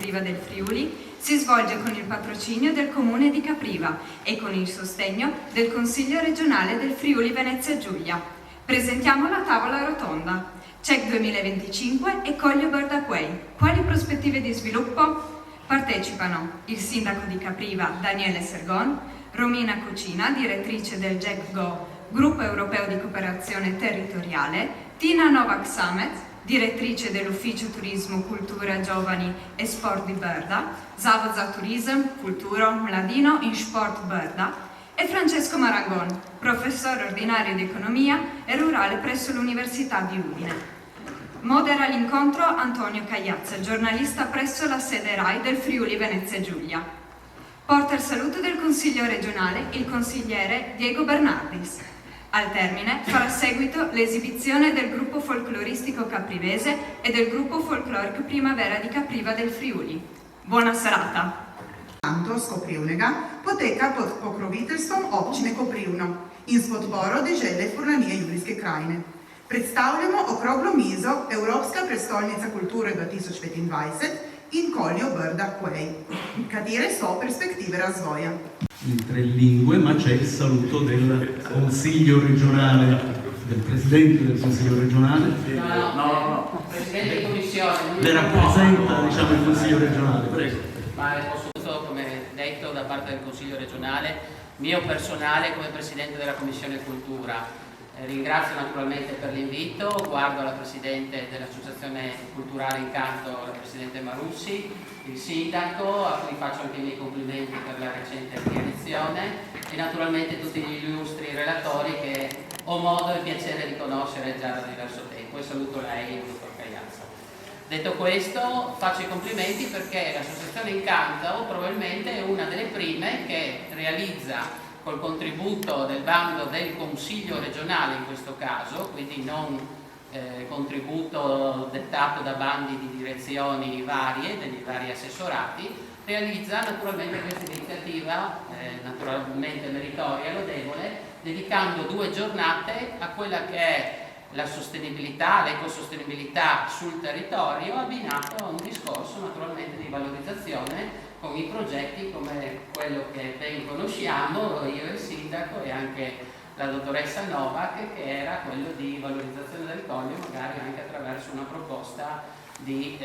Capriva del Friuli si svolge con il patrocinio del Comune di Capriva e con il sostegno del Consiglio regionale del Friuli Venezia Giulia. Presentiamo la tavola rotonda. CEC 2025 e Collio Bird Aquay. Quali prospettive di sviluppo? Partecipano il sindaco di Capriva Daniele Sergon, Romina Cucina, direttrice del GECGO, Gruppo Europeo di Cooperazione Territoriale, Tina Novak-Samet, direttrice dell'Ufficio Turismo, Cultura, Giovani e Sport di Brda, Zavod za turizam, kulturo, mladino in sport Brda, e Francesco Marangon, professore ordinario di Economia e Rurale presso l'Università di Udine. Modera l'incontro Antonio Cagliazza, giornalista presso la sede RAI del Friuli Venezia Giulia. Porta il saluto del Consiglio regionale il consigliere Diego Bernardis. Al termine farà seguito l'esibizione del gruppo folcloristico caprivese e del gruppo folclorico Primavera di Capriva del Friuli. Buona serata! Z Koprivnega poteka pod pokroviteljstvom Občine Koprivno in s podporo Deželne Furlanije Julijske krajine. Predstavljamo okroglo mizo Evropska prestolnica kulture 2025 in Collio Bird Aquay. Katere so perspettive razvoja? In 3 lingue, ma c'è il saluto del Consiglio regionale, del Presidente del Consiglio regionale. No. Presidente di Commissione. Le rappresenta, diciamo, il Consiglio regionale, prego. Ma è posto, come detto, da parte del Consiglio regionale, mio personale come Presidente della Commissione Cultura. Ringrazio naturalmente per l'invito, guardo la Presidente dell'Associazione Culturale Incanto, la Presidente Marussi, il Sindaco, a cui faccio anche i miei complimenti per la recente rielezione, e naturalmente tutti gli illustri relatori che ho modo e piacere di conoscere già da diverso tempo, e saluto lei, il dottor Cagliazza. Detto questo, faccio i complimenti perché l'Associazione Incanto probabilmente è una delle prime che realizza col contributo del bando del Consiglio regionale in questo caso, quindi non contributo dettato da bandi di direzioni varie, degli vari assessorati, realizza naturalmente questa iniziativa, naturalmente meritoria e lodevole, dedicando 2 giornate a quella che è la sostenibilità, l'ecosostenibilità sul territorio, abbinato a un discorso naturalmente di valorizzazione con i progetti come quello che ben conosciamo, io e il Sindaco e anche la dottoressa Novak, che era quello di valorizzazione del Collio, magari anche attraverso una proposta di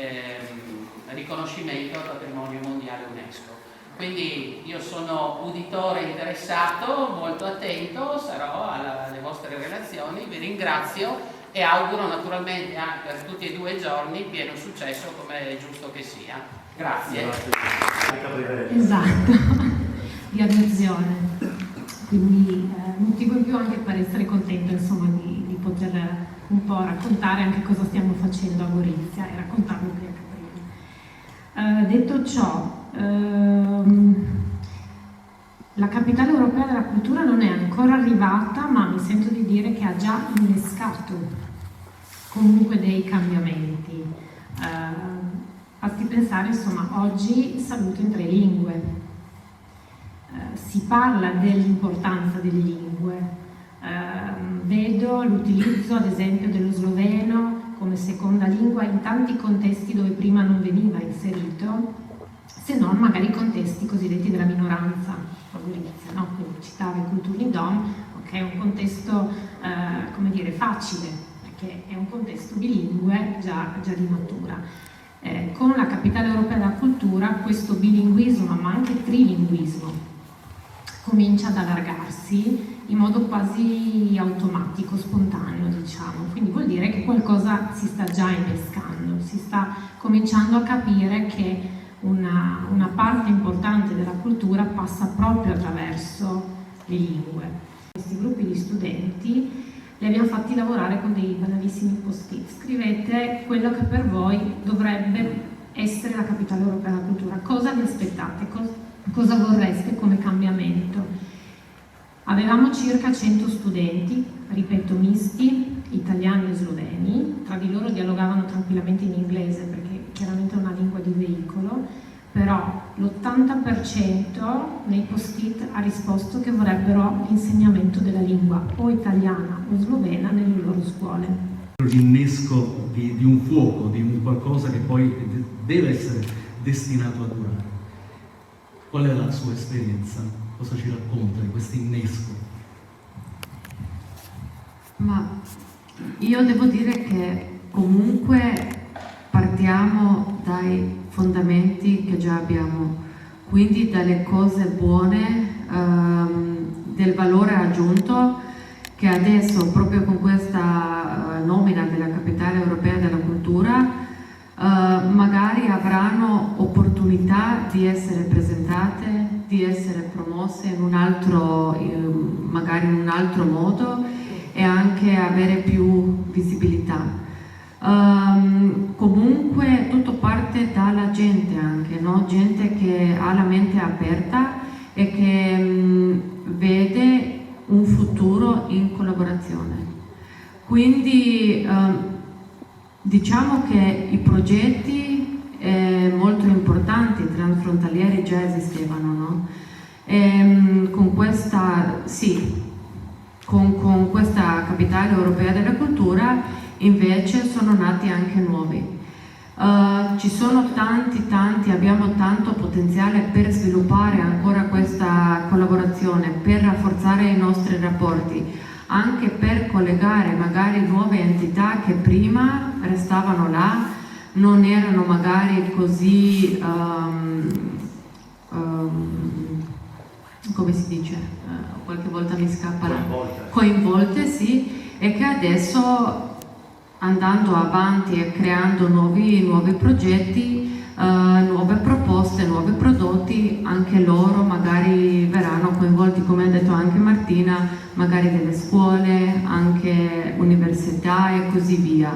riconoscimento al patrimonio mondiale UNESCO. Quindi io sono uditore interessato, molto attento, sarò alle vostre relazioni, vi ringrazio e auguro naturalmente anche per tutti e 2 i giorni pieno successo come è giusto che sia. Grazie. Esatto, di adesione. Quindi motivo in più anche per essere contento, insomma, di poter un po' raccontare anche cosa stiamo facendo a Gorizia e raccontarlo qui a Capriva. Detto ciò, la capitale europea della cultura non è ancora arrivata, ma mi sento di dire che ha già innescato comunque dei cambiamenti. Basti pensare, insomma, oggi saluto in 3 lingue. Si parla dell'importanza delle lingue. Vedo l'utilizzo, ad esempio, dello sloveno come seconda lingua in tanti contesti dove prima non veniva inserito, se non magari contesti cosiddetti della minoranza, Gorizia, no? Quindi citava il Kulturni Dom, che è un contesto, come dire, facile, perché è un contesto bilingue già di natura. Con la capitale europea della cultura questo bilinguismo, ma anche trilinguismo, comincia ad allargarsi in modo quasi automatico, spontaneo, diciamo. Quindi vuol dire che qualcosa si sta già innescando, si sta cominciando a capire che una parte importante della cultura passa proprio attraverso le lingue. Questi gruppi di studenti li abbiamo fatti lavorare con dei banalissimi post-it. Scrivete quello che per voi dovrebbe essere la capitale europea della cultura. Cosa vi aspettate? Cosa vorreste come cambiamento? Avevamo circa 100 studenti, ripeto, misti, italiani e sloveni. Tra di loro dialogavano tranquillamente in inglese perché chiaramente è una lingua di veicolo, però l'80% nei post-it ha risposto che vorrebbero l'insegnamento della lingua o italiana o slovena nelle loro scuole. L'innesco di un fuoco, di un qualcosa che poi deve essere destinato a durare. Qual è la sua esperienza? Cosa ci racconta di questo innesco? Ma io devo dire che comunque partiamo dai fondamenti che già abbiamo, quindi dalle cose buone, del valore aggiunto che adesso proprio con questa nomina della capitale europea della cultura magari avranno opportunità di essere presentate, di essere promosse in un altro, magari in un altro modo e anche avere più visibilità. Comunque tutto parte dalla gente anche, no? Gente che ha la mente aperta e che vede un futuro in collaborazione. Quindi diciamo che i progetti molto importanti transfrontalieri già esistevano, no? Con questa, sì, con questa capitale europea della cultura invece sono nati anche nuovi. Ci sono tanti, abbiamo tanto potenziale per sviluppare ancora questa collaborazione, per rafforzare i nostri rapporti, anche per collegare magari nuove entità che prima restavano là, non erano magari così, come si dice, qualche volta mi scappa coinvolte, sì, e che adesso andando avanti e creando nuovi progetti, nuove proposte, nuovi prodotti, anche loro magari verranno coinvolti, come ha detto anche Martina, magari delle scuole, anche università e così via.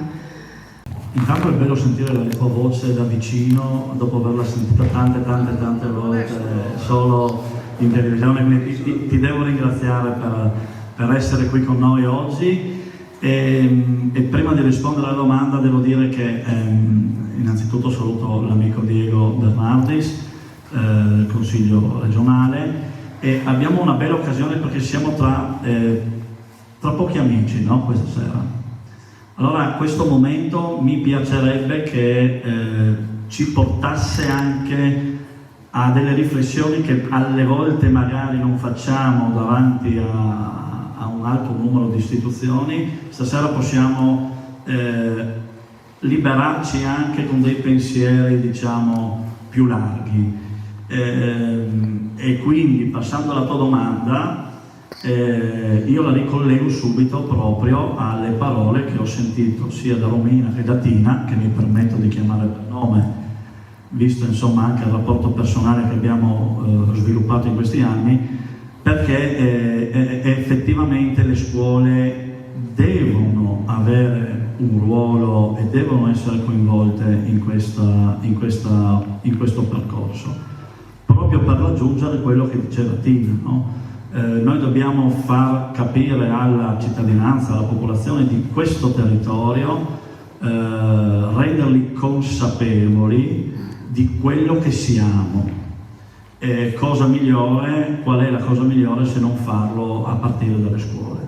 Intanto è bello sentire la tua voce da vicino, dopo averla sentita tante volte solo in televisione, quindi ti devo ringraziare per essere qui con noi oggi. E prima di rispondere alla domanda devo dire che innanzitutto saluto l'amico Diego Bernardis del Consiglio regionale, e abbiamo una bella occasione perché siamo tra pochi amici, no? Questa sera. Allora questo momento mi piacerebbe che ci portasse anche a delle riflessioni che alle volte magari non facciamo davanti a un alto numero di istituzioni. Stasera possiamo liberarci anche con dei pensieri, diciamo, più larghi. E quindi, passando alla tua domanda, io la ricollego subito proprio alle parole che ho sentito sia da Romina che da Tina, che mi permetto di chiamare per nome, visto insomma anche il rapporto personale che abbiamo sviluppato in questi anni, perché effettivamente le scuole devono avere un ruolo e devono essere coinvolte in questo percorso, proprio per raggiungere quello che diceva Tina, no? Noi dobbiamo far capire alla cittadinanza, alla popolazione di questo territorio, renderli consapevoli di quello che siamo. Cosa migliore, qual è la cosa migliore se non farlo a partire dalle scuole?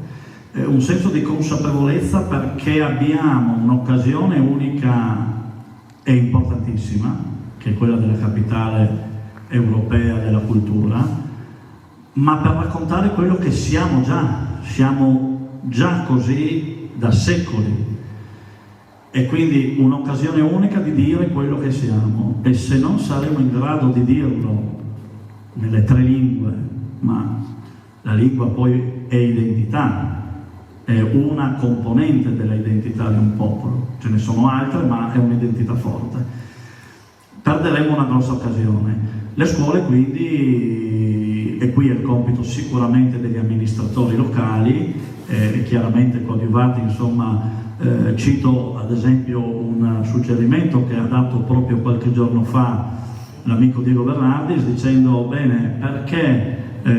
Un senso di consapevolezza, perché abbiamo un'occasione unica e importantissima, che è quella della capitale europea della cultura, ma per raccontare quello che siamo già così da secoli, e quindi un'occasione unica di dire quello che siamo, e se non saremo in grado di dirlo nelle 3 lingue, ma la lingua poi è identità, è una componente dell'identità di un popolo, ce ne sono altre ma è un'identità forte, perderemo una grossa occasione. Le scuole quindi, e qui è il compito sicuramente degli amministratori locali, chiaramente coadiuvati, insomma, cito ad esempio un suggerimento che ha dato proprio qualche giorno fa l'amico Diego Bernardis, dicendo: bene, perché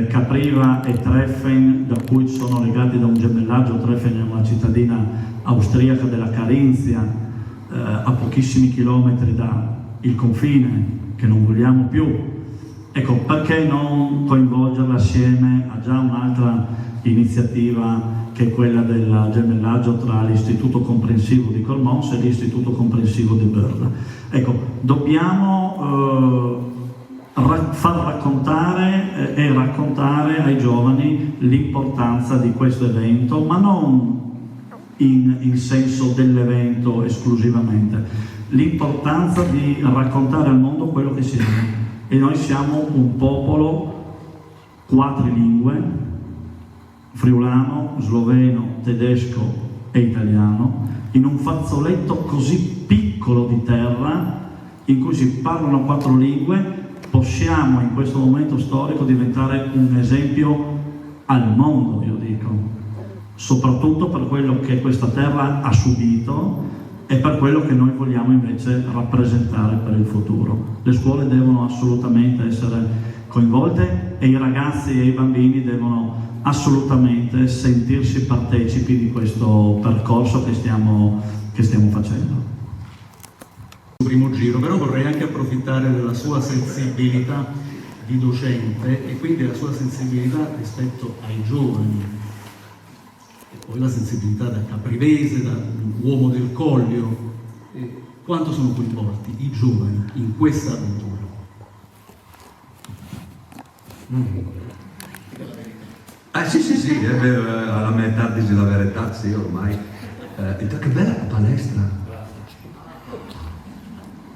Capriva e Treffen, da cui sono legati da un gemellaggio, Treffen è una cittadina austriaca della Carinzia, a pochissimi chilometri dal confine che non vogliamo più, ecco, perché non coinvolgerla assieme a già un'altra iniziativa che è quella del gemellaggio tra l'Istituto Comprensivo di Cormons e l'Istituto Comprensivo di Berla. Ecco, dobbiamo far raccontare e raccontare ai giovani l'importanza di questo evento, ma non in senso dell'evento esclusivamente, l'importanza di raccontare al mondo quello che siamo. E noi siamo un popolo quadrilingue, friulano, sloveno, tedesco e italiano, in un fazzoletto così piccolo di terra in cui si parlano 4 lingue. Possiamo in questo momento storico diventare un esempio al mondo, io dico, soprattutto per quello che questa terra ha subito e per quello che noi vogliamo invece rappresentare per il futuro. Le scuole devono assolutamente essere coinvolte e i ragazzi e i bambini devono assolutamente sentirsi partecipi di questo percorso che stiamo facendo. Primo giro, però vorrei anche approfittare della sua sensibilità di docente e quindi della sua sensibilità rispetto ai giovani e poi la sensibilità da caprivese, da uomo del Collio. Quanto sono coinvolti i giovani in questa avventura? Sì, alla metà dici la verità, sì, ormai. Che bella palestra!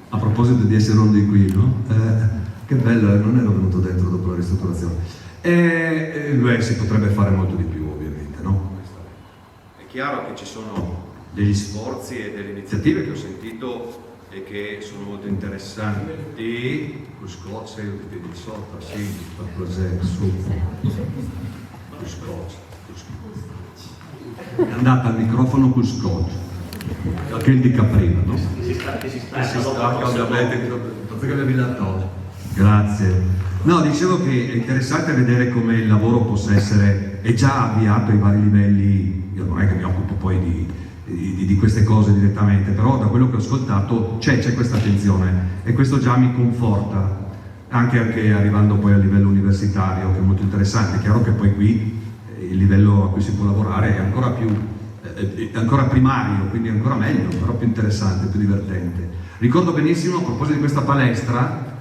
A proposito di essere uno di qui, no? Che bello, non ero venuto dentro dopo la ristrutturazione. Si potrebbe fare molto di più, ovviamente, no? È chiaro che ci sono degli sforzi e delle iniziative che ho sentito e che sono molto interessanti. Lo scotch, io ti dico sotto, sì, per cos'è, su. Lo scotch. È andata al microfono col scotch. Che il di Capriva, no? Si stacca ovviamente, che avevi dato. Grazie. No, dicevo che è interessante vedere come il lavoro possa essere, è già avviato ai vari livelli. Io non è che mi occupo poi di queste cose direttamente, però da quello che ho ascoltato c'è questa attenzione e questo già mi conforta, anche arrivando poi a livello universitario, che è molto interessante. È chiaro che poi qui il livello a cui si può lavorare è ancora primario, quindi ancora meglio, però più interessante, più divertente. Ricordo benissimo, a proposito di questa palestra,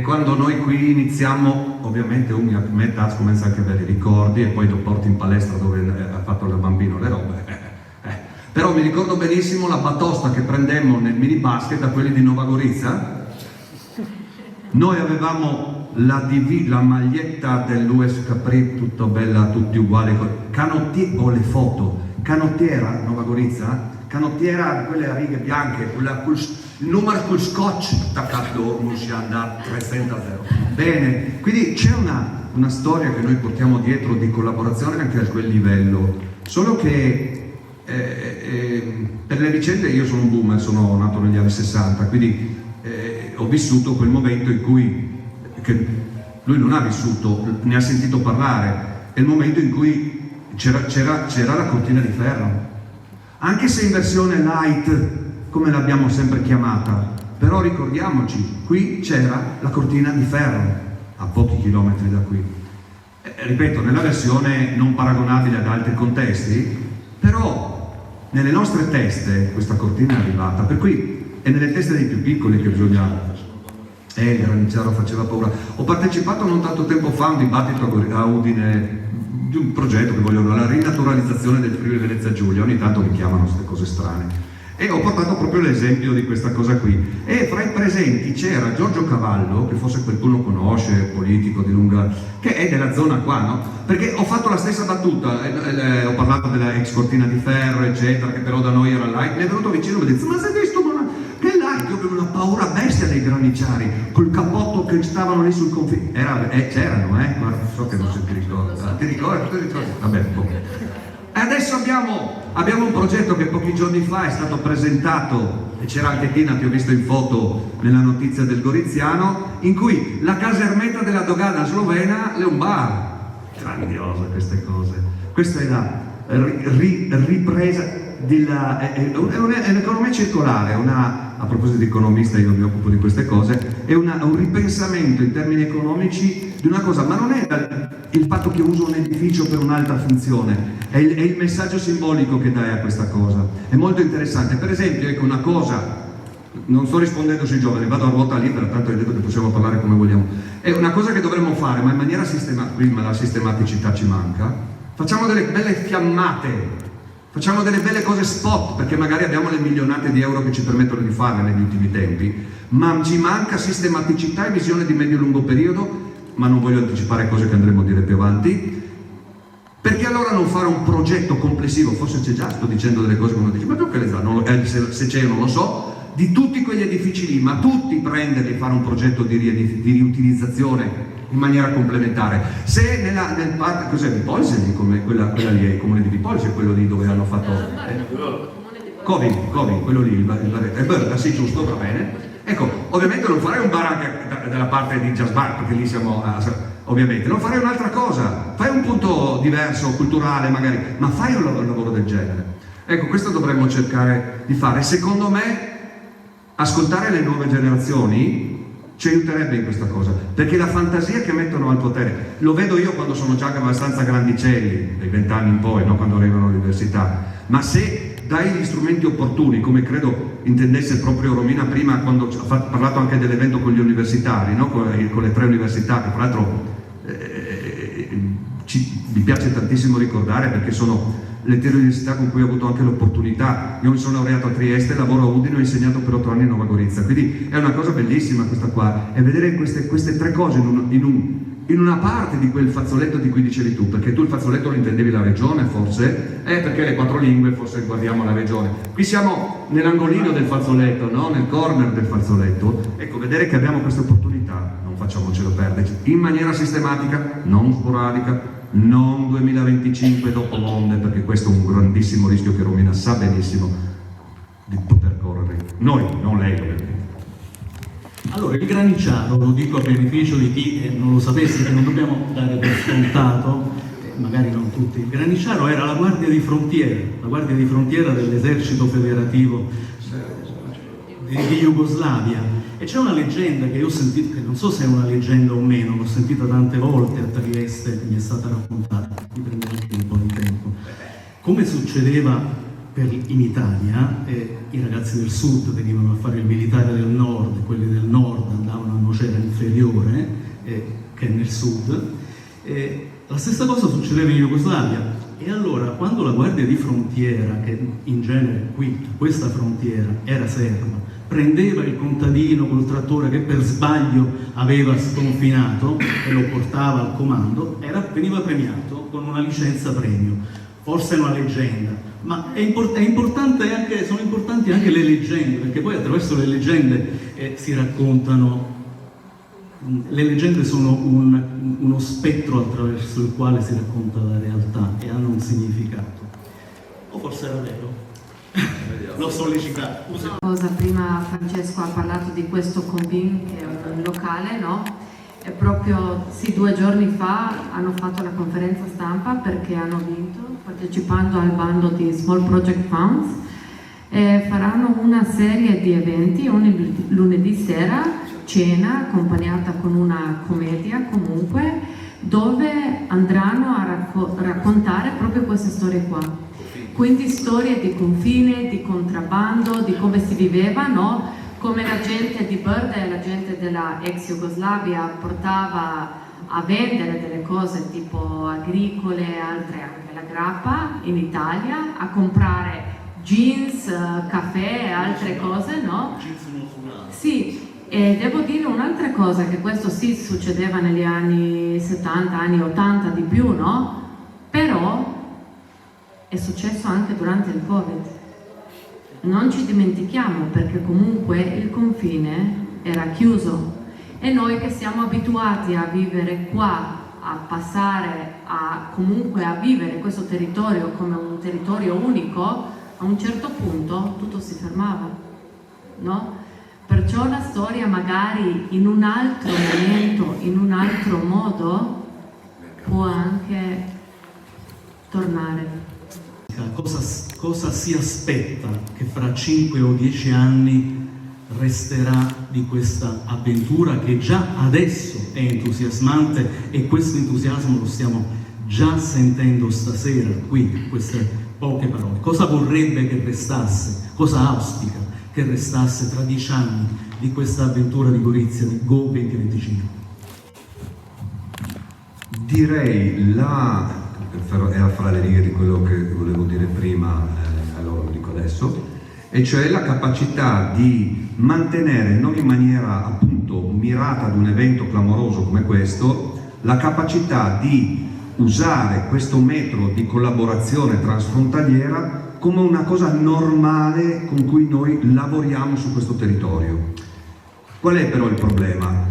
quando noi qui iniziamo, ovviamente a me età comincia anche a avere i ricordi e poi lo porti in palestra dove ha fatto da bambino le robe, però mi ricordo benissimo la batosta che prendemmo nel mini basket da quelli di Nova Gorizia. Noi avevamo la maglietta dell'US Capri, tutta bella, tutti uguali, ho le foto, canottiera Nova Gorizia, canottiera quelle a righe bianche, il numero col scotch attaccato, non si andava 300 a 0. Bene, quindi c'è una storia che noi portiamo dietro di collaborazione anche a quel livello, solo che per le vicende, io sono un boomer, sono nato negli anni 60, quindi ho vissuto quel momento in cui, che lui non ha vissuto, ne ha sentito parlare, è il momento in cui c'era la cortina di ferro, anche se in versione light, come l'abbiamo sempre chiamata, però ricordiamoci, qui c'era la cortina di ferro, a pochi chilometri da qui. Ripeto, nella versione non paragonabile ad altri contesti, però nelle nostre teste questa cortina è arrivata, per cui è nelle teste dei più piccoli che bisogna... il graniciero faceva paura. Ho partecipato non tanto tempo fa a un dibattito a Udine di un progetto che vogliono, la rinaturalizzazione del Friuli Venezia Giulia, ogni tanto mi chiamano queste cose strane. E ho portato proprio l'esempio di questa cosa qui. E fra i presenti c'era Giorgio Cavallo, che forse qualcuno conosce, politico di lunga, che è della zona qua, no? Perché ho fatto la stessa battuta, ho parlato della ex cortina di ferro, eccetera, che però da noi era light. Mi è venuto vicino e mi ha detto: ma sei visto che light? Io avevo una paura bestia dei graniciari, col cappotto che stavano lì sul confine. C'erano, guarda, so che non si ti ricorda. Ti ricordi? Vabbè, E adesso abbiamo un progetto che pochi giorni fa è stato presentato, e c'era anche Tina, ti ho visto in foto nella notizia del Goriziano, in cui la casermetta della dogana slovena è un bar. Grandiosa queste cose. Questa è la ripresa è un'economia circolare, a proposito di economista, io mi occupo di queste cose, è un ripensamento in termini economici di una cosa, ma non è il fatto che uso un edificio per un'altra funzione, è il messaggio simbolico che dai a questa cosa. È molto interessante. Per esempio, ecco una cosa, non sto rispondendo sui giovani, vado a ruota libera, tanto hai detto che possiamo parlare come vogliamo. È una cosa che dovremmo fare, ma in maniera sistematica, ma la sistematicità ci manca. Facciamo delle belle fiammate, facciamo delle belle cose spot, perché magari abbiamo le milionate di euro che ci permettono di farle negli ultimi tempi, ma ci manca sistematicità e visione di medio-lungo periodo, ma non voglio anticipare cose che andremo a dire più avanti. Perché allora non fare un progetto complessivo, forse c'è già, sto dicendo delle cose che uno dice, ma tu che le sa, se c'è non lo so, di tutti quegli edifici lì, ma tutti prenderli e fare un progetto di riutilizzazione in maniera complementare. Se nel parco, cos'è, di Polseni, come quella lì è il comune di Polseni, quello lì dove hanno fatto Covi, quello lì, il bar, sì, giusto, va bene. Ecco, ovviamente non farei un bar anche dalla parte di Jazz Bar, perché lì siamo, ovviamente, non farei un'altra cosa, fai un punto diverso, culturale magari, ma fai un lavoro del genere. Ecco, questo dovremmo cercare di fare. Secondo me, ascoltare le nuove generazioni ci aiuterebbe in questa cosa, perché la fantasia che mettono al potere, lo vedo io quando sono già abbastanza grandicelli, dai 20 anni in poi, no? Quando arrivano all'università, ma se dai gli strumenti opportuni, come credo intendesse proprio Romina prima quando ha parlato anche dell'evento con gli universitari, no? con le 3 università, che tra l'altro mi piace tantissimo ricordare, perché sono le 3 università con cui ho avuto anche l'opportunità. Io mi sono laureato a Trieste, lavoro a Udine, ho insegnato per 8 anni a Nova Gorizia, quindi è una cosa bellissima questa qua, e vedere queste 3 cose in una parte di quel fazzoletto di cui dicevi tu, perché tu il fazzoletto lo intendevi la regione forse, perché le 4 lingue forse guardiamo la regione. Qui siamo nell'angolino del fazzoletto, no? Nel corner del fazzoletto. Ecco, vedere che abbiamo questa opportunità, non facciamocelo perdere, in maniera sistematica, non sporadica, non 2025 dopo l'onde, perché questo è un grandissimo rischio che Romina sa benissimo di poter correre. Noi, non lei ovviamente. Allora, il graniciaro, lo dico a beneficio di chi non lo sapesse, che non dobbiamo dare per scontato, magari non tutti. Il graniciaro era la guardia di frontiera dell'esercito federativo di Jugoslavia. E c'è una leggenda che io ho sentito, che non so se è una leggenda o meno, l'ho sentita tante volte a Trieste, mi è stata raccontata, mi prende anche un po' di tempo. Come succedeva in Italia, i ragazzi del sud venivano a fare il militare del nord, quelli del nord andavano a Nocera Inferiore, che è nel sud. La stessa cosa succedeva in Jugoslavia. E allora, quando la guardia di frontiera, che in genere qui, questa frontiera, era serba, prendeva il contadino col trattore che per sbaglio aveva sconfinato e lo portava al comando, veniva premiato con una licenza premio. Forse è una leggenda, ma sono importanti anche le leggende, perché poi attraverso le leggende si raccontano. Le leggende sono uno spettro attraverso il quale si racconta la realtà e hanno un significato. O forse era vero? L'ho sollecitato. Cosa, prima Francesco ha parlato di questo Convin, che è un locale, no? E proprio 2 giorni fa hanno fatto la conferenza stampa perché hanno vinto, partecipando al bando di Small Project Funds, e faranno una serie di eventi, ogni lunedì sera, cena accompagnata con una commedia comunque, dove andranno a raccontare proprio queste storie qua. Quindi storie di confine, di contrabbando, di come si viveva, no? Come la gente di Brda e la gente della ex Jugoslavia portava a vendere delle cose tipo agricole, altre anche la grappa in Italia, a comprare jeans, caffè e altre cose, no? Sì. E devo dire un'altra cosa, che questo sì succedeva negli anni 70, anni 80 di più, no? Però è successo anche durante il Covid. Non ci dimentichiamo, perché comunque il confine era chiuso e noi che siamo abituati a vivere qua, a passare, comunque a vivere questo territorio come un territorio unico, a un certo punto tutto si fermava, no? Perciò la storia magari in un altro momento, in un altro modo, può anche tornare. Cosa si aspetta che fra 5 o 10 anni resterà di questa avventura che già adesso è entusiasmante, e questo entusiasmo lo stiamo già sentendo stasera qui, in queste poche parole. Cosa vorrebbe che restasse, cosa auspica che restasse tra 10 anni di questa avventura di Gorizia, di Go 2025? Direi era fra le righe di quello che volevo dire prima, allora lo dico adesso, e cioè la capacità di mantenere, non in maniera appunto mirata ad un evento clamoroso come questo, la capacità di usare questo metodo di collaborazione transfrontaliera come una cosa normale con cui noi lavoriamo su questo territorio. Qual è però il problema?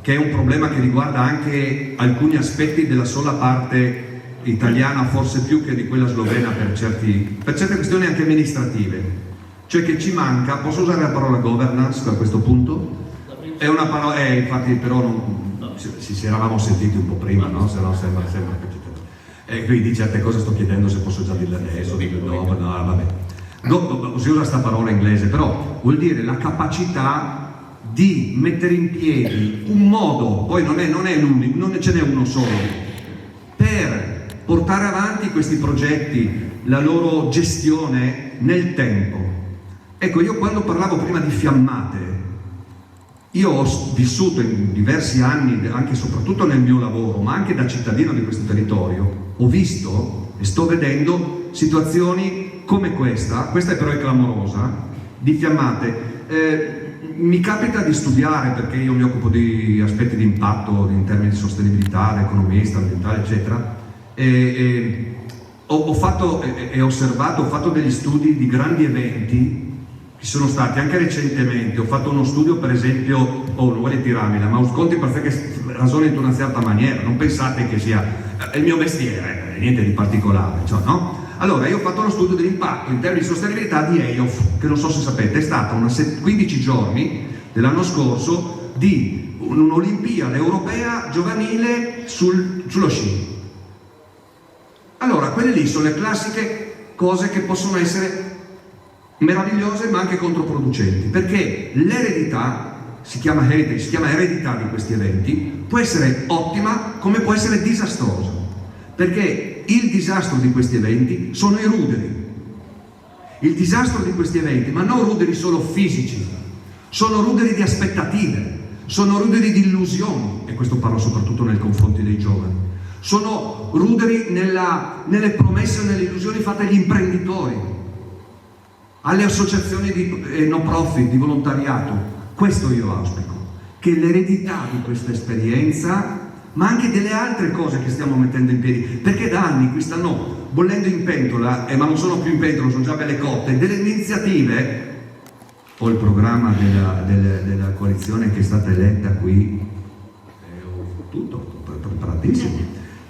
Che è un problema che riguarda anche alcuni aspetti della sola parte italiana, forse più che di quella slovena per certe questioni anche amministrative. Cioè che ci manca, posso usare la parola governance a questo punto? È una parola, infatti però ci eravamo sentiti un po' prima, no? Se no sembra che quindi certe cose sto chiedendo se posso già dirle adesso, vabbè. Si usa sta parola inglese, però vuol dire la capacità di mettere in piedi un modo, poi non ce n'è uno solo, per portare avanti questi progetti, la loro gestione nel tempo. Ecco, io quando parlavo prima di fiammate, io ho vissuto in diversi anni, anche e soprattutto nel mio lavoro, ma anche da cittadino di questo territorio, ho visto e sto vedendo situazioni come questa è però clamorosa, di fiammate. Mi capita di studiare, perché io mi occupo di aspetti di impatto in termini di sostenibilità, economista, ambientale, eccetera, ho fatto degli studi di grandi eventi che sono stati anche recentemente. Ho fatto uno studio, per esempio, non voglio tirarmela, ma usconti perché ragione in una certa maniera, non pensate che sia il mio mestiere, niente di particolare, cioè, no? Allora, io ho fatto lo studio dell'impatto in termini di sostenibilità di EIOF, che non so se sapete, è stata 15 giorni dell'anno scorso di un'Olimpiade europea giovanile sullo sci. Allora, quelle lì sono le classiche cose che possono essere meravigliose ma anche controproducenti, perché l'eredità, si chiama eredità di questi eventi, può essere ottima come può essere disastrosa, perché il disastro di questi eventi sono i ruderi. Il disastro di questi eventi, ma non ruderi solo fisici, sono ruderi di aspettative, sono ruderi di illusioni, e questo parlo soprattutto nei confronti dei giovani, sono ruderi nelle promesse e nelle illusioni fatte agli imprenditori, alle associazioni di no profit, di volontariato. Questo io auspico, che l'eredità di questa esperienza, ma anche delle altre cose che stiamo mettendo in piedi, perché da anni qui stanno bollendo in pentola, ma non sono più in pentola, sono già belle cotte, delle iniziative. Ho il programma della coalizione che è stata eletta qui, tutto preparatissimo,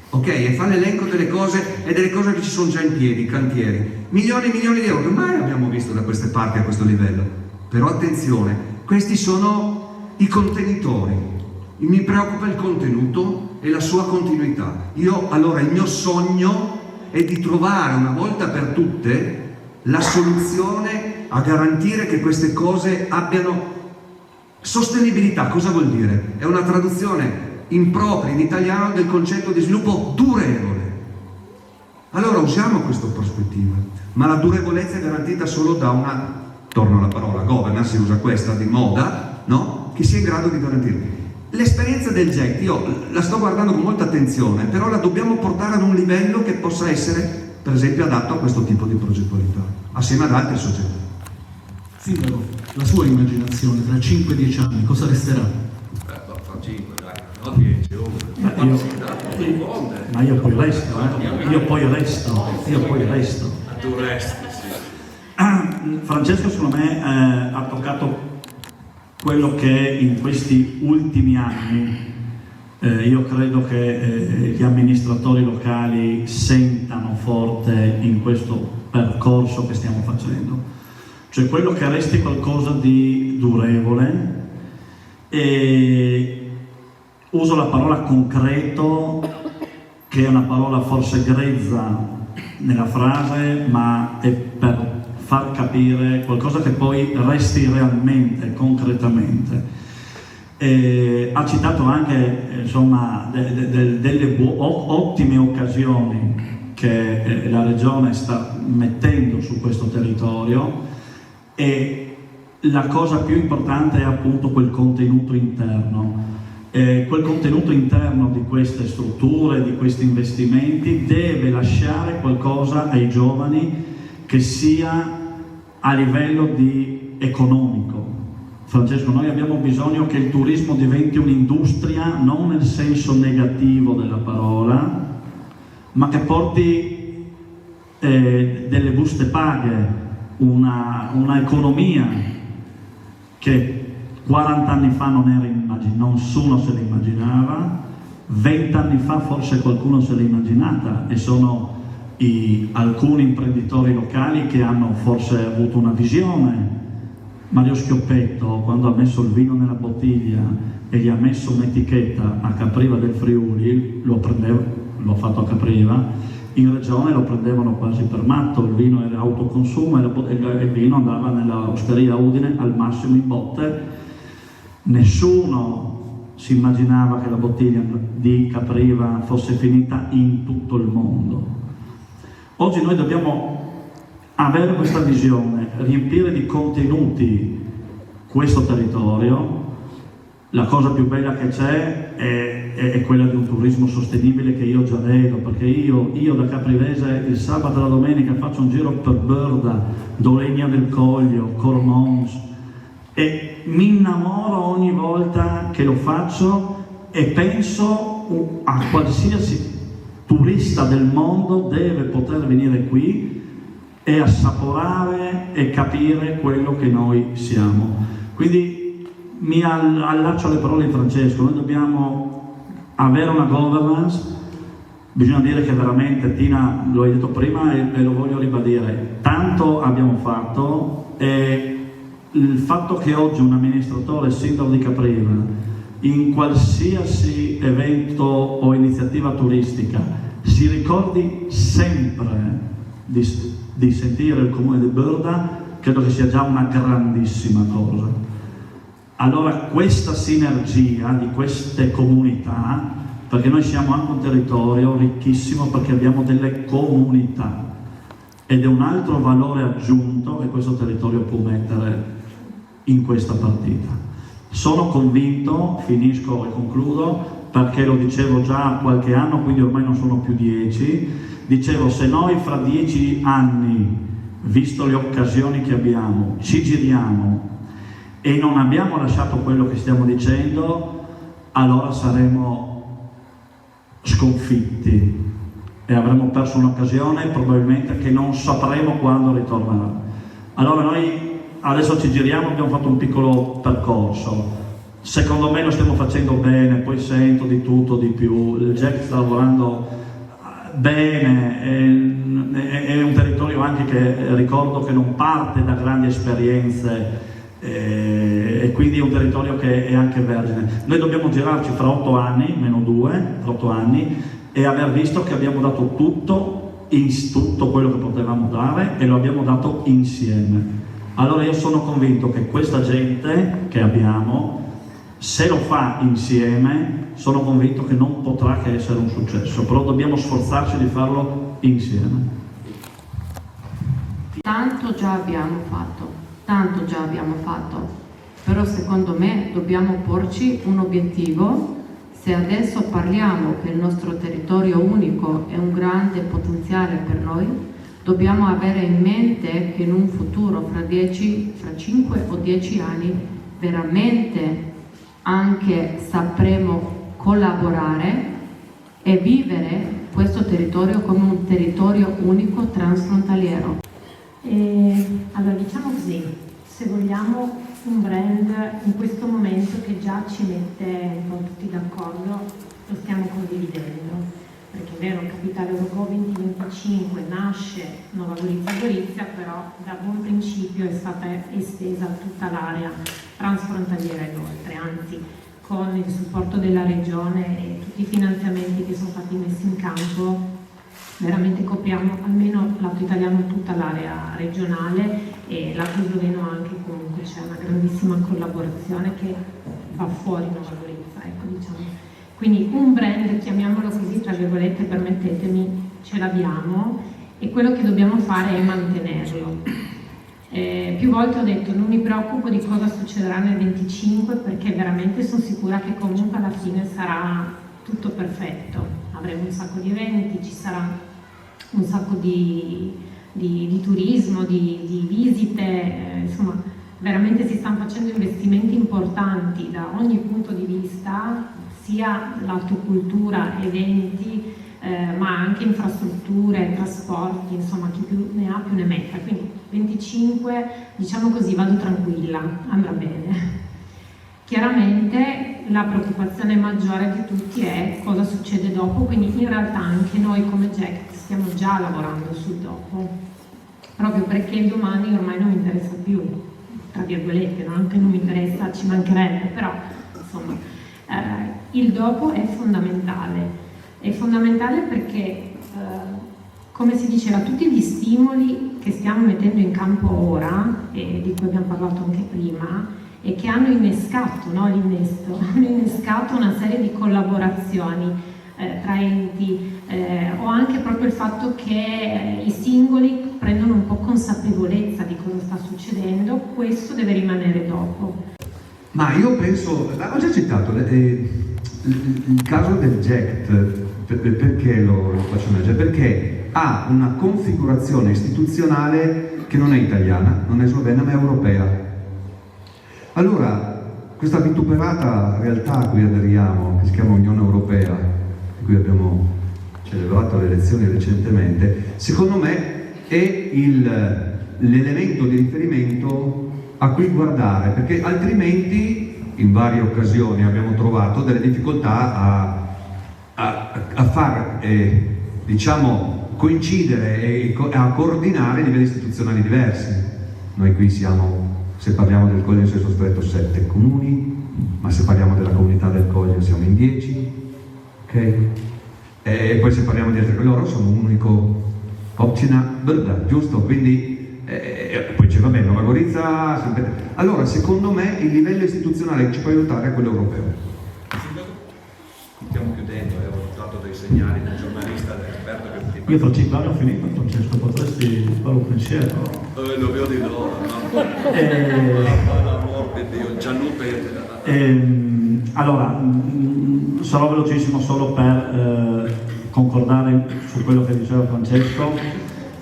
ok, e fa l'elenco delle cose e delle cose che ci sono già in piedi, cantieri, milioni e milioni di euro che mai abbiamo visto da queste parti a questo livello. Però attenzione, questi sono i contenitori. Mi preoccupa il contenuto e la sua continuità. Allora il mio sogno è di trovare una volta per tutte la soluzione a garantire che queste cose abbiano sostenibilità. Cosa vuol dire? È una traduzione impropria in italiano del concetto di sviluppo durevole. Allora usiamo questa prospettiva, ma la durevolezza è garantita solo da una, torno alla parola governance, si usa questa di moda, no? Che sia in grado di garantire. L'esperienza del GECT, io la sto guardando con molta attenzione, però la dobbiamo portare ad un livello che possa essere, per esempio, adatto a questo tipo di progettualità, assieme ad altri soggetti. Sindaco, la sua immaginazione tra 5-10 anni cosa resterà? Fra 5, dai, no 10, Ma io poi resto, io poi resto. Tu resti, sì. Francesco secondo me ha toccato quello che in questi ultimi anni io credo che gli amministratori locali sentano forte in questo percorso che stiamo facendo, cioè quello che resti qualcosa di durevole, e uso la parola concreto, che è una parola forse grezza nella frase, ma è per far capire qualcosa che poi resti realmente, concretamente. Ha citato anche insomma, delle ottime occasioni che la Regione sta mettendo su questo territorio, e la cosa più importante è appunto quel contenuto interno. Quel contenuto interno di queste strutture, di questi investimenti, deve lasciare qualcosa ai giovani che sia a livello di economico. Francesco, noi abbiamo bisogno che il turismo diventi un'industria, non nel senso negativo della parola, ma che porti delle buste paghe, una economia che 40 anni fa nessuno se l'immaginava, 20 anni fa forse qualcuno se l'è immaginata, e sono alcuni imprenditori locali che hanno forse avuto una visione. Mario Schioppetto, quando ha messo il vino nella bottiglia e gli ha messo un'etichetta a Capriva del Friuli, l'ho fatto a Capriva, in regione lo prendevano quasi per matto, il vino era autoconsumo e il vino andava nella osteria Udine al massimo in botte. Nessuno si immaginava che la bottiglia di Capriva fosse finita in tutto il mondo. Oggi noi dobbiamo avere questa visione, riempire di contenuti questo territorio. La cosa più bella che c'è è quella di un turismo sostenibile che io già vedo, perché io da caprivese il sabato e la domenica faccio un giro per Börda, Dolegna del Coglio, Cormons, e mi innamoro ogni volta che lo faccio e penso a qualsiasi turista del mondo deve poter venire qui e assaporare e capire quello che noi siamo. Quindi mi allaccio alle parole di Francesco, noi dobbiamo avere una governance. Bisogna dire che veramente, Tina, lo hai detto prima e lo voglio ribadire, tanto abbiamo fatto, e il fatto che oggi un amministratore sindaco di Capriva in qualsiasi evento o iniziativa turistica si ricordi sempre di sentire il comune di Börda, credo che sia già una grandissima cosa. Allora questa sinergia di queste comunità, perché noi siamo anche un territorio ricchissimo perché abbiamo delle comunità, ed è un altro valore aggiunto che questo territorio può mettere in questa partita. Sono convinto, finisco e concludo, perché lo dicevo già qualche anno, quindi ormai non sono più 10, dicevo, se noi fra 10 anni, visto le occasioni che abbiamo, ci giriamo e non abbiamo lasciato quello che stiamo dicendo, allora saremo sconfitti e avremo perso un'occasione probabilmente che non sapremo quando ritornerà. Allora noi adesso ci giriamo, abbiamo fatto un piccolo percorso, secondo me lo stiamo facendo bene, poi sento di tutto, di più, il Jack sta lavorando bene, è un territorio anche che ricordo che non parte da grandi esperienze, e quindi è un territorio che è anche vergine. Noi dobbiamo girarci fra 8 anni, meno 2, fra 8 anni, e aver visto che abbiamo dato tutto quello che potevamo dare, e lo abbiamo dato insieme. Allora io sono convinto che questa gente che abbiamo, se lo fa insieme, sono convinto che non potrà che essere un successo, però dobbiamo sforzarci di farlo insieme. Tanto già abbiamo fatto, però secondo me dobbiamo porci un obiettivo. Se adesso parliamo che il nostro territorio unico è un grande potenziale per noi, dobbiamo avere in mente che in un futuro, fra 5 o 10 anni, veramente anche sapremo collaborare e vivere questo territorio come un territorio unico transfrontaliero. Allora diciamo così, se vogliamo un brand in questo momento che già ci mette un po' tutti d'accordo, lo stiamo condividendo. Perché è vero, Capitale Eurogo 2025 nasce, non valorizza Gorizia, però da buon principio è stata estesa a tutta l'area transfrontaliera e oltre, anzi con il supporto della Regione e tutti i finanziamenti che sono stati messi in campo veramente copriamo almeno lato italiano tutta l'area regionale e lato sloveno anche, comunque c'è una grandissima collaborazione che va fuori Nova Gorica, ecco, diciamo. Quindi un brand, chiamiamolo così, tra virgolette, permettetemi, ce l'abbiamo e quello che dobbiamo fare è mantenerlo. Più volte ho detto non mi preoccupo di cosa succederà nel 25 perché veramente sono sicura che comunque alla fine sarà tutto perfetto, avremo un sacco di eventi, ci sarà un sacco di turismo, di visite, insomma veramente si stanno facendo investimenti importanti da ogni punto di vista, sia lato cultura, eventi, ma anche infrastrutture, trasporti, insomma chi più ne ha più ne metta, quindi 25 diciamo così vado tranquilla, andrà bene. Chiaramente la preoccupazione maggiore di tutti è cosa succede dopo, quindi in realtà anche noi come Jack stiamo già lavorando sul dopo, proprio perché il domani ormai non mi interessa più, tra virgolette, no? Anche non mi interessa, ci mancherebbe, però insomma il dopo è fondamentale perché come si diceva, tutti gli stimoli che stiamo mettendo in campo ora, e di cui abbiamo parlato anche prima, e che hanno innescato, no, hanno innescato una serie di collaborazioni tra enti, o anche proprio il fatto che i singoli prendono un po' consapevolezza di cosa sta succedendo, questo deve rimanere dopo. Ma io penso, ho già citato il caso del GECT, perché lo faccio emergere? Perché ha una configurazione istituzionale che non è italiana, non è slovena, ma è europea. Allora, questa vituperata realtà a cui aderiamo, che si chiama Unione Europea, di cui abbiamo celebrato le elezioni recentemente, secondo me è l'elemento di riferimento a cui guardare, perché altrimenti in varie occasioni abbiamo trovato delle difficoltà a far diciamo coincidere e a coordinare livelli istituzionali diversi. Noi qui siamo, se parliamo del Coglio in senso stretto, 7 comuni, ma se parliamo della comunità del Coglio siamo in 10, ok? E poi se parliamo di altre loro sono un unico opcina, giusto? Quindi poi c'è, vabbè, Nova Gorica, sempre. Allora, secondo me il livello istituzionale che ci può aiutare è quello europeo. Stiamo chiudendo, ho dato dei segnali da giornalista, da esperto che... Io fra 5 anni ho finito, Francesco, potresti fare un pensiero? Lo vedo di loro, no? L'amor di Dio, Gianlupe. Allora, sarò velocissimo solo per concordare su quello che diceva Francesco,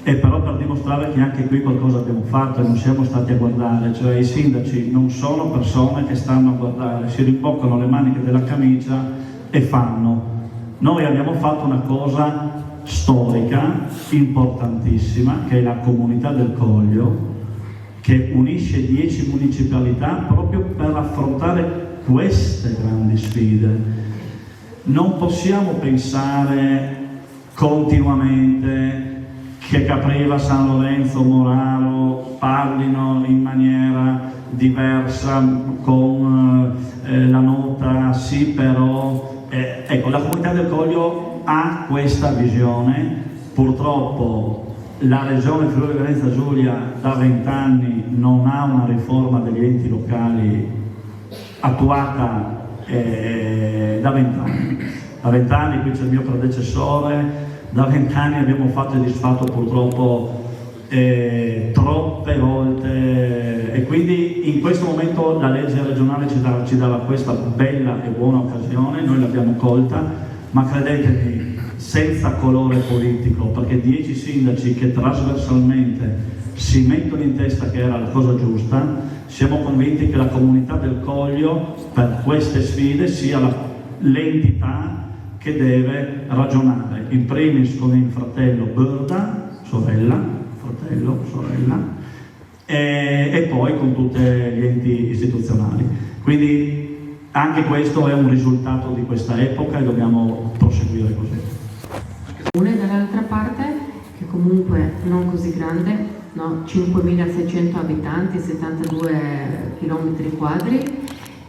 e però per dimostrare che anche qui qualcosa abbiamo fatto e non siamo stati a guardare, cioè i sindaci non sono persone che stanno a guardare, si rimboccano le maniche della camicia e fanno. Noi abbiamo fatto una cosa storica, importantissima, che è la Comunità del Coglio, che unisce 10 municipalità proprio per affrontare queste grandi sfide. Non possiamo pensare continuamente che Capriva, San Lorenzo, Moraro parlino in maniera diversa con la nota sì però. Ecco, la Comunità del Coglio ha questa visione. Purtroppo la Regione Friuli Venezia Giulia da 20 anni non ha una riforma degli enti locali attuata da 20 anni. Da 20 anni, qui c'è il mio predecessore, da 20 anni abbiamo fatto e disfatto purtroppo troppe volte, e quindi in questo momento la legge regionale ci dava questa bella e buona occasione, noi l'abbiamo colta, ma credetemi, senza colore politico, perché 10 sindaci che trasversalmente si mettono in testa che era la cosa giusta, siamo convinti che la Comunità del Coglio per queste sfide sia l'entità che deve ragionare, in primis con il fratello Burda, fratello, sorella, e poi con tutti gli enti istituzionali. Quindi anche questo è un risultato di questa epoca e dobbiamo proseguire così. Una dall'altra parte, che comunque non così grande, no? 5.600 abitanti, 72 km quadri,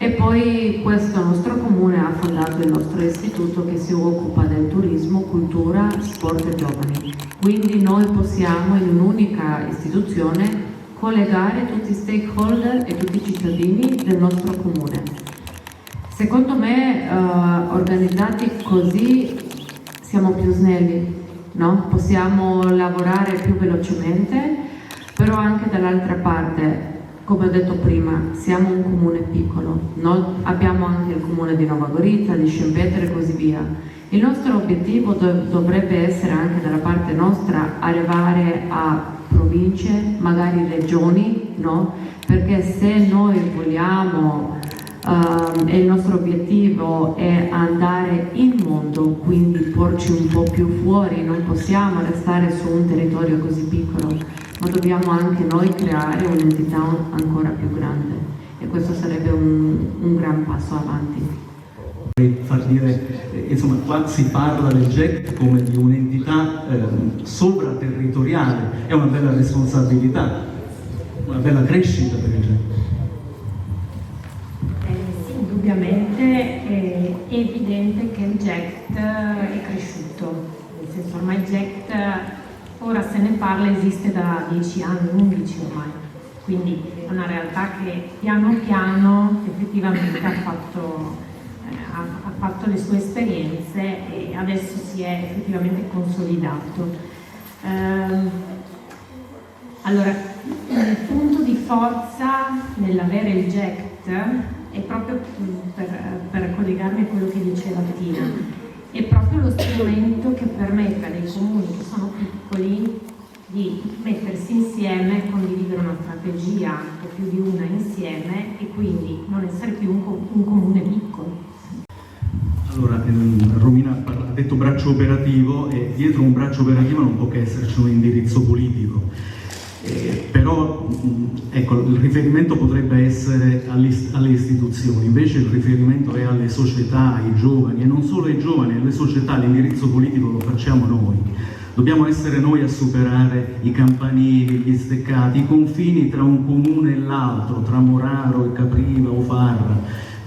E poi questo nostro comune ha fondato il nostro istituto che si occupa del turismo, cultura, sport e giovani. Quindi noi possiamo in un'unica istituzione collegare tutti i stakeholder e tutti i cittadini del nostro comune. Secondo me organizzati così siamo più snelli, no? Possiamo lavorare più velocemente, però anche dall'altra parte, come ho detto prima, siamo un comune piccolo, no? Abbiamo anche il comune di Nova Gorica, di Scempietre e così via. Il nostro obiettivo dovrebbe essere anche dalla parte nostra arrivare a province, magari regioni, no? Perché se noi vogliamo e il nostro obiettivo è andare in mondo, quindi porci un po' più fuori, non possiamo restare su un territorio così piccolo, ma dobbiamo anche noi creare un'entità ancora più grande e questo sarebbe un gran passo avanti. Vorrei far dire, insomma, qua si parla del GECT come di un'entità sovraterritoriale, è una bella responsabilità, una bella crescita per il GECT. Indubbiamente è evidente che il GECT è cresciuto, nel senso ormai il GECT, ora se ne parla, esiste da 10 anni, 11 ormai, quindi è una realtà che piano piano effettivamente ha fatto le sue esperienze e adesso si è effettivamente consolidato. Allora, il punto di forza nell'avere il GECT è proprio per collegarmi a quello che diceva Tina, è proprio lo strumento che permette ai comuni che sono piccoli di mettersi insieme, condividere una strategia o più di una insieme e quindi non essere più un comune piccolo. Allora, Romina ha detto braccio operativo e dietro un braccio operativo non può che esserci un indirizzo politico. Però ecco, il riferimento potrebbe essere alle istituzioni, invece il riferimento è alle società, ai giovani e non solo ai giovani, alle società, l'indirizzo politico lo facciamo noi. Dobbiamo essere noi a superare i campanili, gli steccati, i confini tra un comune e l'altro, tra Moraro e Capriva o Farra.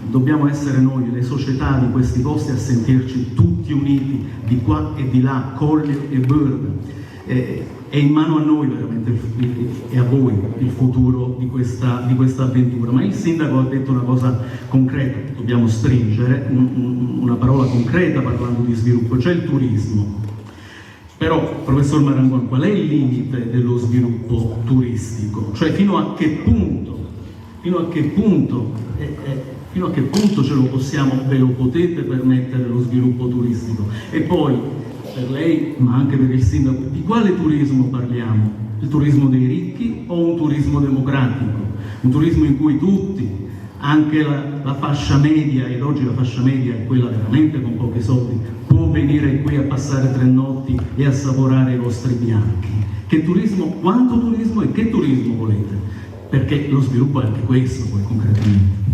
Dobbiamo essere noi, le società di questi posti, a sentirci tutti uniti, di qua e di là, Colli e Bird. È in mano a noi veramente e a voi il futuro di questa avventura. Ma il sindaco ha detto una cosa concreta, dobbiamo stringere una parola concreta parlando di sviluppo, cioè il turismo. Però, professor Marangon, qual è il limite dello sviluppo turistico? Cioè fino a che punto ce lo possiamo, ve lo potete permettere lo sviluppo turistico? E poi, per lei, ma anche per il sindaco, di quale turismo parliamo? Il turismo dei ricchi o un turismo democratico? Un turismo in cui tutti, anche la fascia media, ed oggi la fascia media è quella veramente con pochi soldi, può venire qui a passare 3 notti e assaporare i vostri bianchi. Che turismo, quanto turismo e che turismo volete? Perché lo sviluppo è anche questo, poi concretamente.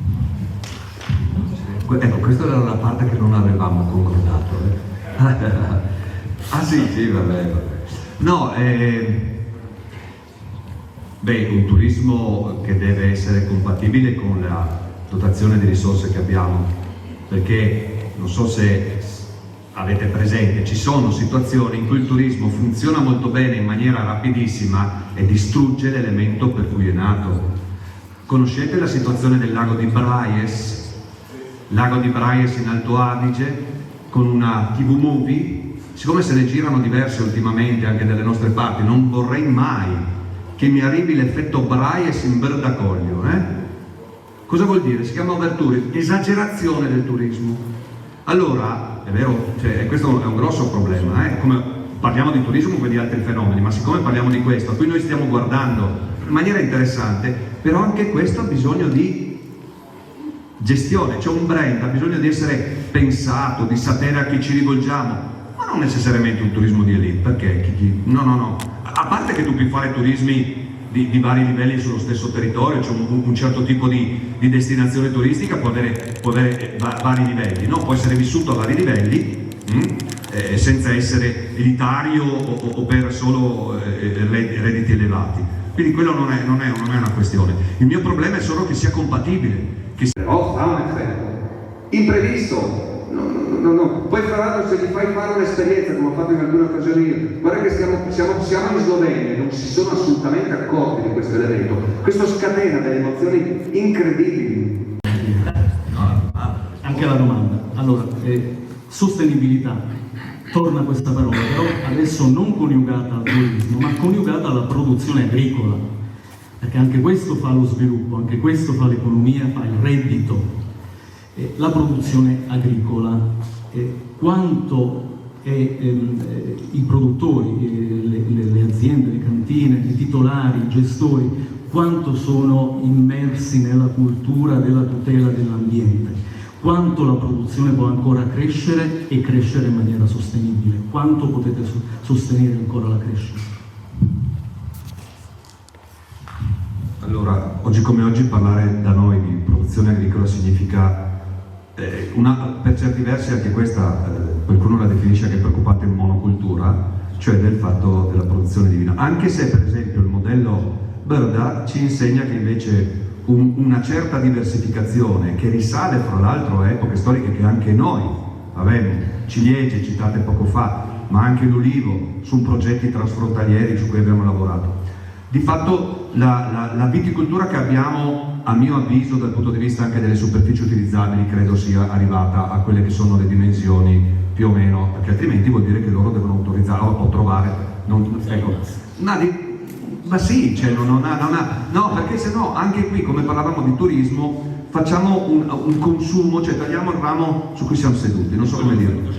Ecco, questa era la parte che non avevamo concordato. Ah sì, vabbè. No, un turismo che deve essere compatibile con la dotazione di risorse che abbiamo, perché non so se avete presente, ci sono situazioni in cui il turismo funziona molto bene in maniera rapidissima e distrugge l'elemento per cui è nato. Conoscete la situazione del lago di Braies? Lago di Braies in Alto Adige, con una TV movie. Siccome se ne girano diverse ultimamente anche dalle nostre parti, non vorrei mai che mi arrivi l'effetto Braies in Berdacoglio. Cosa vuol dire? Si chiama overtourism, esagerazione del turismo. Allora, è vero, questo è un grosso problema, come parliamo di turismo come di altri fenomeni, ma siccome parliamo di questo, a cui noi stiamo guardando in maniera interessante, però anche questo ha bisogno di gestione, c'è un brand, ha bisogno di essere pensato, di sapere a chi ci rivolgiamo. Ma non necessariamente un turismo di elite, perché no. A parte che tu puoi fare turismi di vari livelli sullo stesso territorio, c'è un certo tipo di destinazione turistica può avere vari livelli, no? Può essere vissuto a vari livelli, senza essere elitario o per solo redditi elevati. Quindi quello non è una questione. Il mio problema è solo che sia compatibile, fa un effetto imprevisto. No. Poi fra l'altro se gli fai fare un'esperienza come ho fatto in alcune occasioni io, guarda che siamo in Slovenia, non si sono assolutamente accorti di questo elemento. Questo scatena delle emozioni incredibili. Anche la domanda. Allora, sostenibilità, torna questa parola, però adesso non coniugata al turismo, ma coniugata alla produzione agricola, perché anche questo fa lo sviluppo, anche questo fa l'economia, fa il reddito. La produzione agricola, quanto i produttori, le aziende, le cantine, i titolari, i gestori, quanto sono immersi nella cultura della tutela dell'ambiente, quanto la produzione può ancora crescere e crescere in maniera sostenibile, quanto potete sostenere ancora la crescita. Allora, oggi come oggi parlare da noi di produzione agricola significa per certi versi anche questa, qualcuno la definisce anche preoccupante monocultura, cioè del fatto della produzione di vino, anche se per esempio il modello Brda ci insegna che invece una certa diversificazione, che risale fra l'altro a epoche storiche che anche noi avevamo, ciliegie citate poco fa, ma anche l'ulivo, su progetti transfrontalieri su cui abbiamo lavorato. Di fatto la viticoltura che abbiamo, a mio avviso, dal punto di vista anche delle superfici utilizzabili, credo sia arrivata a quelle che sono le dimensioni più o meno, perché altrimenti vuol dire che loro devono autorizzare o trovare. Ma sì, cioè no, perché se no anche qui, come parlavamo di turismo, facciamo un consumo, cioè tagliamo il ramo su cui siamo seduti, non so come dirlo.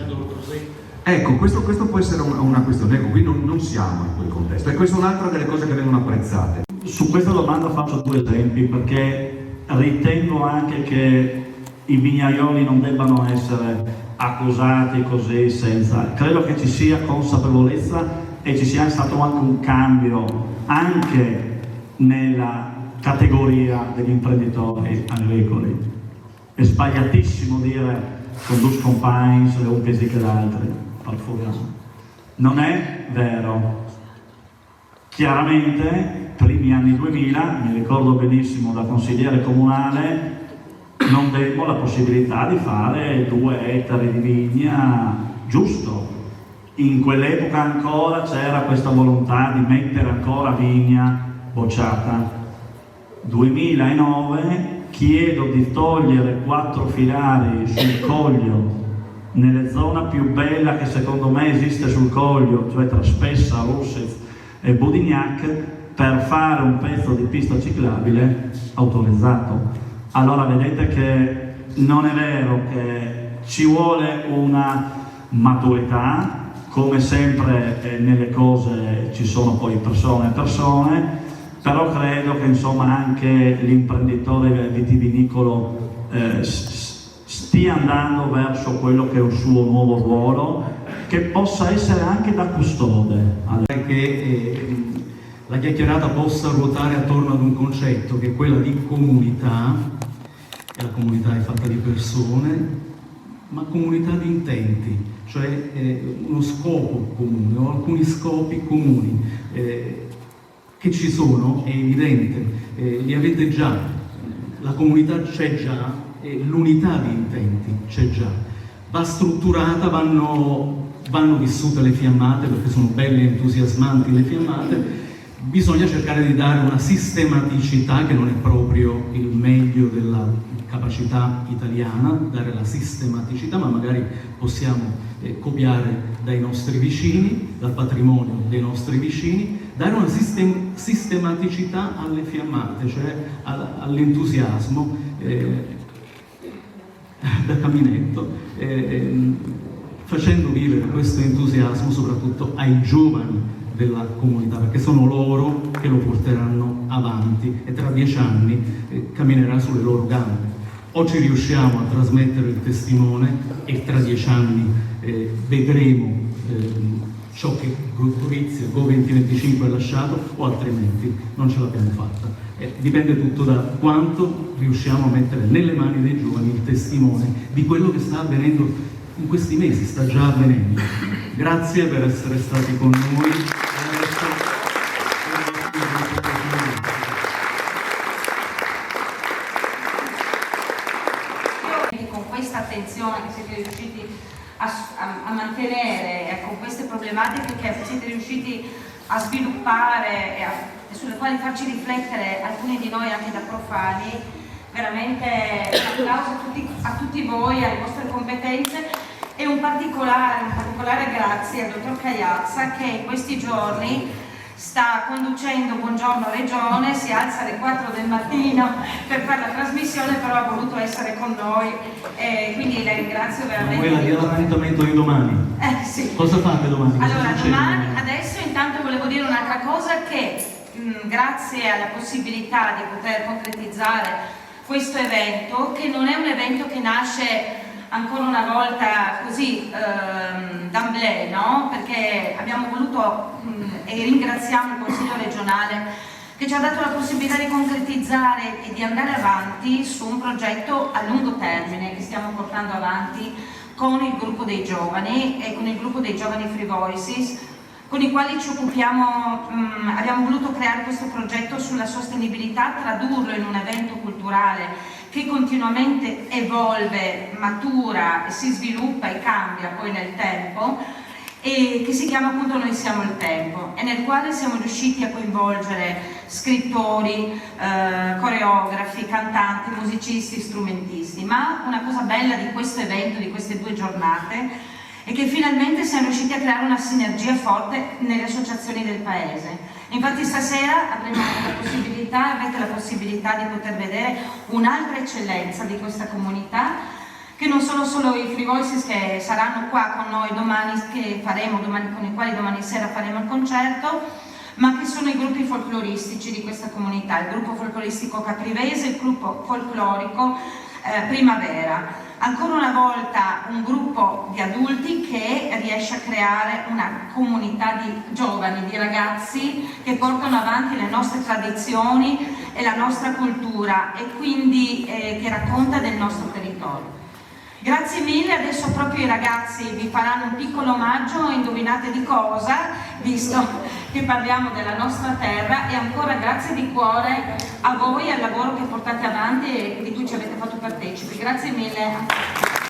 Ecco, questo può essere una questione, ecco, qui non siamo in quel contesto, e questa è un'altra delle cose che vengono apprezzate. Su questa domanda faccio due esempi, perché ritengo anche che i vignaioli non debbano essere accusati così senza. Credo che ci sia consapevolezza e ci sia stato anche un cambio anche nella categoria degli imprenditori agricoli. È sbagliatissimo dire con due compagni, le un pesi che l'altro. Non è vero. Chiaramente, primi anni 2000, mi ricordo benissimo da consigliere comunale, non demmo la possibilità di fare 2 ettari di vigna, giusto. In quell'epoca ancora c'era questa volontà di mettere ancora vigna bocciata. 2009 chiedo di togliere 4 filari sul Coglio, nella zona più bella che secondo me esiste sul Coglio, cioè tra Spessa, Rossez e Bodignac, per fare un pezzo di pista ciclabile autorizzato. Allora vedete che non è vero, che ci vuole una maturità, come sempre nelle cose ci sono poi persone, però credo che insomma anche l'imprenditore vitivinicolo stia andando verso quello che è il suo nuovo ruolo, che possa essere anche da custode. Che la chiacchierata possa ruotare attorno ad un concetto che è quello di comunità, e la comunità è fatta di persone, ma comunità di intenti, cioè uno scopo comune o alcuni scopi comuni che ci sono, è evidente, li avete già, la comunità c'è già, l'unità di intenti c'è già, va strutturata, vanno vissute le fiammate, perché sono belle e entusiasmanti le fiammate. Bisogna cercare di dare una sistematicità che non è proprio il meglio della capacità italiana, dare la sistematicità, ma magari possiamo copiare dai nostri vicini, dal patrimonio dei nostri vicini, dare una sistematicità alle fiammate, cioè all'entusiasmo da caminetto, facendo vivere questo entusiasmo soprattutto ai giovani della comunità, perché sono loro che lo porteranno avanti e tra 10 anni camminerà sulle loro gambe. O ci riusciamo a trasmettere il testimone e tra 10 anni vedremo ciò che Gorizia Go2025 ha lasciato, o altrimenti non ce l'abbiamo fatta. Dipende tutto da quanto riusciamo a mettere nelle mani dei giovani il testimone di quello che sta avvenendo in questi mesi, sta già avvenendo. Grazie per essere stati con noi. problematiche che siete riusciti a sviluppare e sulle quali farci riflettere alcuni di noi anche da profani. Veramente un applauso a tutti voi, alle vostre competenze, e un particolare grazie al dottor Cagliazza, che in questi giorni sta conducendo Buongiorno Regione, si alza alle 4 del mattino per fare la trasmissione, però ha voluto essere con noi, quindi la ringrazio veramente. Quella è l'appuntamento di domani. Sì. Cosa fate domani? Allora, domani, adesso intanto volevo dire una cosa, che grazie alla possibilità di poter concretizzare questo evento, che non è un evento che nasce ancora una volta così d'amblè, no? Perché abbiamo voluto e ringraziamo il Consiglio regionale che ci ha dato la possibilità di concretizzare e di andare avanti su un progetto a lungo termine che stiamo portando avanti con il gruppo dei giovani e con il gruppo dei giovani Free Voices, con i quali ci occupiamo. Abbiamo voluto creare questo progetto sulla sostenibilità, tradurlo in un evento culturale che continuamente evolve, matura, si sviluppa e cambia poi nel tempo, e che si chiama appunto Noi siamo il tempo, e nel quale siamo riusciti a coinvolgere scrittori, coreografi, cantanti, musicisti, strumentisti. Ma una cosa bella di questo evento, di queste 2 giornate, è che finalmente siamo riusciti a creare una sinergia forte nelle associazioni del paese. Infatti stasera avete la possibilità di poter vedere un'altra eccellenza di questa comunità, che non sono solo i Free Voices che saranno qua con noi domani, con i quali domani sera faremo il concerto, ma che sono i gruppi folcloristici di questa comunità, il gruppo folcloristico caprivese, il gruppo folclorico Primavera. Ancora una volta un gruppo di adulti che riesce a creare una comunità di giovani, di ragazzi che portano avanti le nostre tradizioni e la nostra cultura, e quindi che racconta del nostro territorio. Grazie mille, adesso proprio i ragazzi vi faranno un piccolo omaggio, indovinate di cosa, visto che parliamo della nostra terra, e ancora grazie di cuore a voi e al lavoro che portate avanti e di cui ci avete fatto partecipi. Grazie mille.